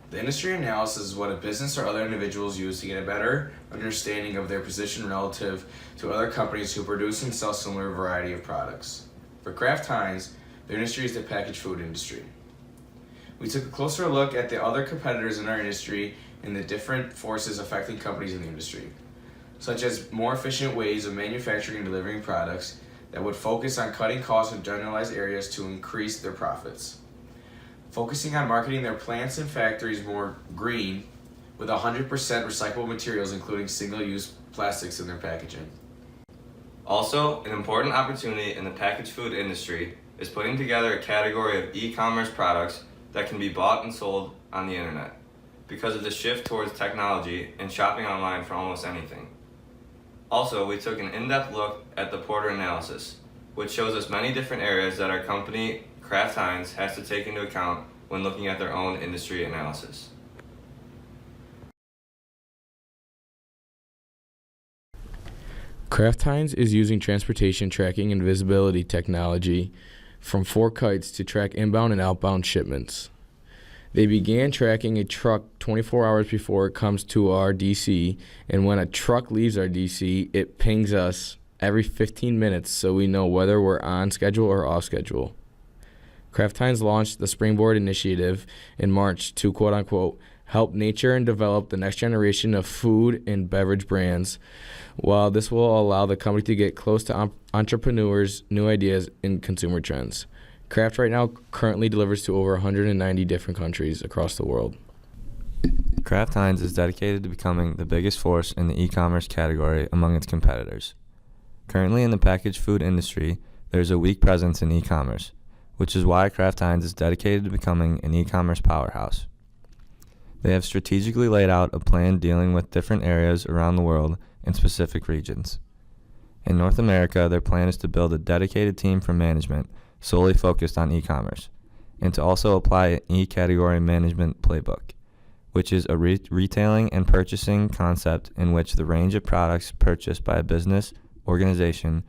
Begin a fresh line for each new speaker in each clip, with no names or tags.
The industry analysis is what a business or other individuals use to get a better understanding of their position relative to other companies who produce and sell similar variety of products. For Kraft Heinz, their industry is the packaged food industry. We took a closer look at the other competitors in our industry and the different forces affecting companies in the industry, such as more efficient ways of manufacturing and delivering products that would focus on cutting costs in generalized areas to increase their profits. Focusing on marketing their plants and factories more green with 100% recyclable materials, including single-use plastics in their packaging.
Also, an important opportunity in the packaged food industry is putting together a category of e-commerce products that can be bought and sold on the internet because of the shift towards technology and shopping online for almost anything. Also, we took an in-depth look at the Porter analysis, which shows us many different areas that our company, Kraft Heinz, has to take into account when looking at their own industry analysis.
Kraft Heinz is using transportation tracking and visibility technology from 4Kites to track inbound and outbound shipments. They began tracking a truck 24 hours before it comes to our DC, and when a truck leaves our DC, it pings us every 15 minutes so we know whether we're on schedule or off schedule. Kraft Heinz launched the Springboard Initiative in March to quote-unquote help nature and develop the next generation of food and beverage brands. While this will allow the company to get close to entrepreneurs, new ideas, and consumer trends. Kraft right now currently delivers to over 190 different countries across the world.
Kraft Heinz is dedicated to becoming the biggest force in the e-commerce category among its competitors. Currently in the packaged food industry, there is a weak presence in e-commerce, which is why Kraft Heinz is dedicated to becoming an e-commerce powerhouse. They have strategically laid out a plan dealing with different areas around the world in specific regions. In North America, their plan is to build a dedicated team for management solely focused on e-commerce, and to also apply an e-category management playbook, which is a retailing and purchasing concept in which the range of products purchased by a business, organization,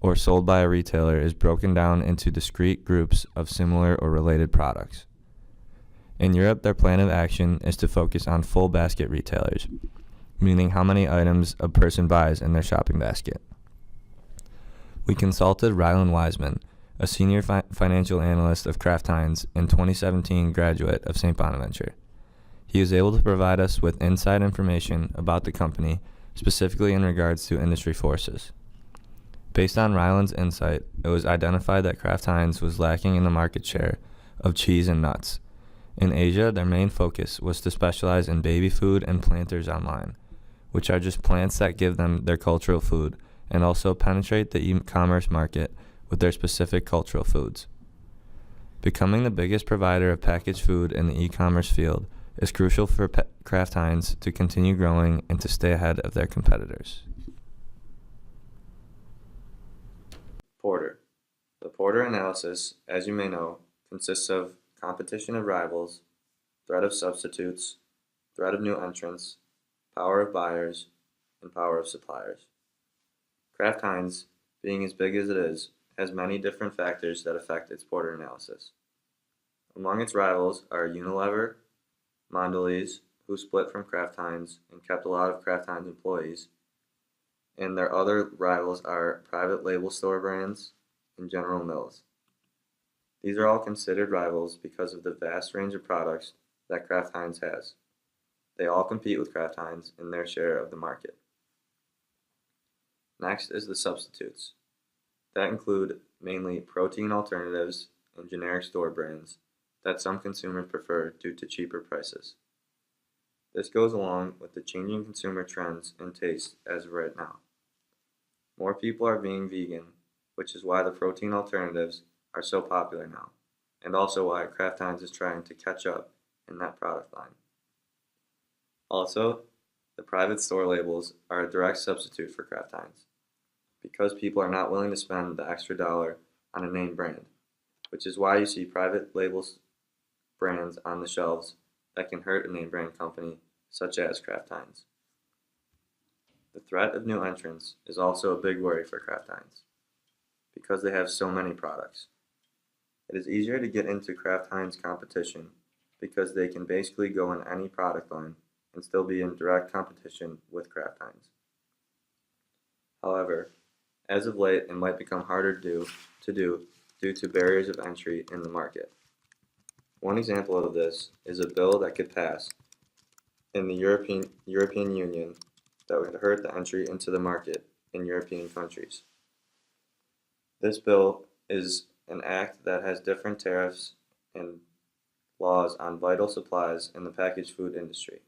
or sold by a retailer is broken down into discrete groups of similar or related products. In Europe, their plan of action is to focus on full basket retailers, meaning how many items a person buys in their shopping basket. We consulted Ryland Wiseman, a senior financial analyst of Kraft Heinz and 2017 graduate of St. Bonaventure. He was able to provide us with inside information about the company, specifically in regards to industry forces. Based on Ryland's insight, it was identified that Kraft Heinz was lacking in the market share of cheese and nuts. In Asia, their main focus was to specialize in baby food and planters online, which are just plants that give them their cultural food, and also penetrate the e-commerce market with their specific cultural foods. Becoming the biggest provider of packaged food in the e-commerce field is crucial for Kraft Heinz to continue growing and to stay ahead of their competitors. Porter. The Porter analysis, as you may know, consists of competition of rivals, threat of substitutes, threat of new entrants, power of buyers, and power of suppliers. Kraft Heinz, being as big as it is, has many different factors that affect its Porter analysis. Among its rivals are Unilever, Mondelez, who split from Kraft Heinz and kept a lot of Kraft Heinz employees, and their other rivals are private label store brands and General Mills. These are all considered rivals because of the vast range of products that Kraft Heinz has. They all compete with Kraft Heinz in their share of the market. Next is the substitutes. That include mainly protein alternatives and generic store brands that some consumers prefer due to cheaper prices. This goes along with the changing consumer trends and tastes as of right now. More people are being vegan, which is why the protein alternatives are so popular now, and also why Kraft Heinz is trying to catch up in that product line. Also, the private store labels are a direct substitute for Kraft Heinz, because people are not willing to spend the extra dollar on a name brand, which is why you see private labels brands on the shelves that can hurt a name brand company such as Kraft Heinz. The threat of new entrants is also a big worry for Kraft Heinz, because they have so many products. It is easier to get into Kraft Heinz competition because they can basically go in any product line and still be in direct competition with Kraft Heinz. However, as of late, it might become harder to do due to barriers of entry in the market. One example of this is a bill that could pass in the European Union that would hurt the entry into the market in European countries. This bill is an act that has different tariffs and laws on vital supplies in the packaged food industry.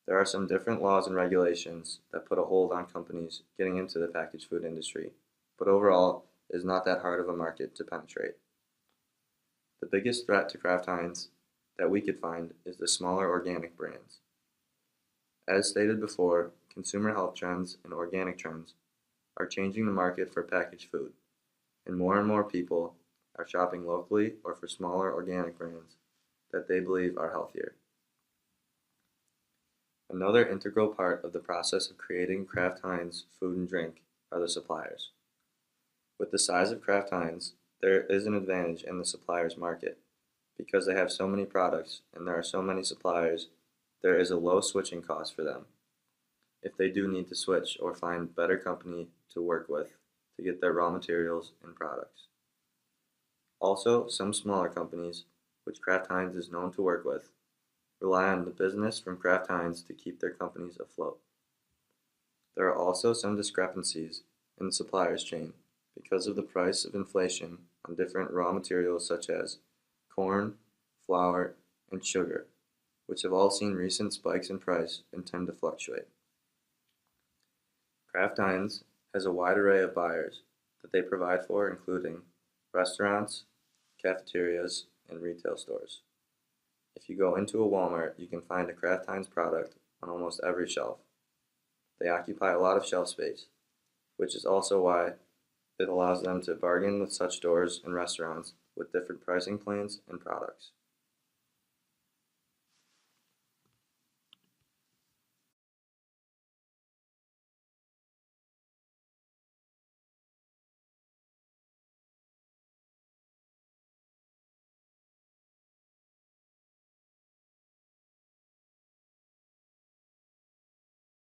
There are some different laws and regulations that put a hold on companies getting into the packaged food industry, but overall, it is not that hard of a market to penetrate. The biggest threat to Kraft Heinz that we could find is the smaller organic brands. As stated before, consumer health trends and organic trends are changing the market for packaged food, and more people are shopping locally or for smaller organic brands that they believe are healthier. Another integral part of the process of creating Kraft Heinz food and drink are the suppliers. With the size of Kraft Heinz, there is an advantage in the suppliers market. Because they have so many products and there are so many suppliers, there is a low switching cost for them if they do need to switch or find better company to work with to get their raw materials and products. Also, some smaller companies, which Kraft Heinz is known to work with, rely on the business from Kraft Heinz to keep their companies afloat. There are also some discrepancies in the suppliers chain because of the price of inflation on different raw materials such as corn, flour, and sugar, which have all seen recent spikes in price and tend to fluctuate. Kraft Heinz has a wide array of buyers that they provide for, including restaurants, cafeterias, and retail stores. If you go into a Walmart, you can find a Kraft Heinz product on almost every shelf. They occupy a lot of shelf space, which is also why it allows them to bargain with such stores and restaurants with different pricing plans and products.